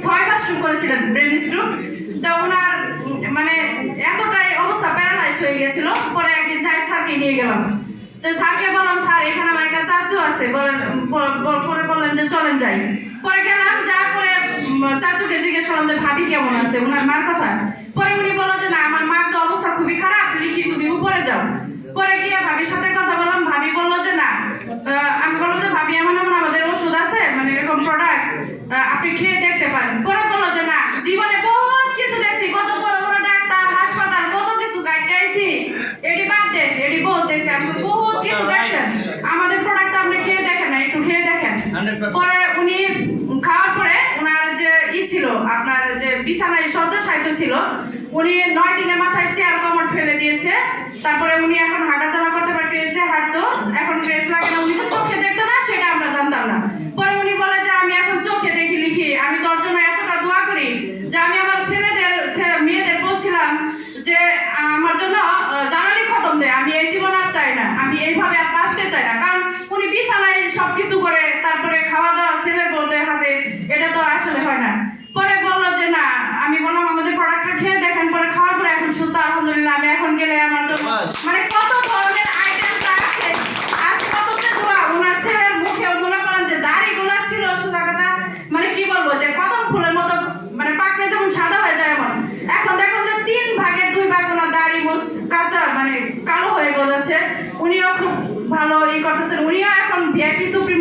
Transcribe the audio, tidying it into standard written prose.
6 বার stroke করেছিলেন, brain stroke. তো ওনার মানে এতটাই অবস্থা প্যারালাইজ হয়ে গেছিল। পরে একদিন জাহিদ স্যারকে নিয়ে গেলাম। তো স্যারকে বললাম, স্যার এখানে আমার একটা চাচু আছে, পরে বললেন যে চলেন যাই। পরে গেলাম, যাওয়ার পরে চাচুকে জিজ্ঞেস করলাম যে ভাবি কেমন আছে, ওনার মার কথা। পরে উনি বললো যে না, আমার মার তো অবস্থা খুবই খারাপ, লিখি তুমি উপরে যাও। পরে গিয়ে ভাবির সাথে কথা বললাম, ভাবি বললো যে না, আমি বললাম যে ভাবি এমন এমন আমাদের ওষুধ আছে, মানে এরকম প্রোডাক্ট, আপনি খেয়ে দেখতে পারেন। পরে বললো যে না, জীবনে বহুত কিছু দেখছি, কত বড় বড় ডাক্তার, হাসপাতাল, কত কিছু গাইডাইছি, এটি বাদ দেন, এটি বহুত দেখছি। আমি বহুত কিছু দেখছেন, আমাদের প্রোডাক্ট আপনি খেয়ে দেখেন না, একটু খেয়ে দেখেন। পরে উনি খাওয়ার পরে ওনার যে ছিল, আপনার যে বিছানায় শয্যাশায়িত ছিল, উনি 9 দিনের মাথায় চেয়ার কমর ফেলে দিয়েছে। তারপরে উনি এখন হাঁটাচলা করতে পারে, ক্রেস দিয়ে হাঁটতো, এখন ক্রেস লাগে না। উনি যে চোখে দেখতো না সেটা আমরা জানতাম না। পরে উনি বলে যে আমি এখন চোখে দেখি, লিখি। আমি তোর জন্য এতটা দোয়া করি যে আমি আমার মেয়েদের বলছিলাম যে আমার জন্য জানালি খতম দেয়, আমি এই জীবন আর চাই না, আমি এইভাবে আর বাঁচতে চাই না। কারণ উনি বিছানায় সবকিছু করে, তারপরে খাওয়া দাওয়া ছেলের বউদের হাতে, এটা তো আসলে হয় না। পরে বললো যে না, আমি বললাম আমাদের প্রোডাক্টটা খেয়ে দেখেন। পরে খাওয়ার পরে এখন সুস্থ, আলহামদুলিল্লাহ। আমি এখন গেলে আমার জন্য মানে কত ধরনের আইটেমটা আছে, আর কত দোয়া। ওনার ছেলের মুখে মনে করেন যে দাড়িগুলা ছিল, সোজা কথা মানে কি বলবো, যে কদম ফুলের মতো, মানে পাকলে যেমন সাদা হয়ে যায় এমন। এখন দেখুন যে 3 ভাগের 2 ভাগ ওনার দাড়ি মোছ কাঁচা, মানে কালো হয়ে গেছে। উনিও খুব ভালো করতেছেন। উনিও এখন ভিআইপি সুপ্রিম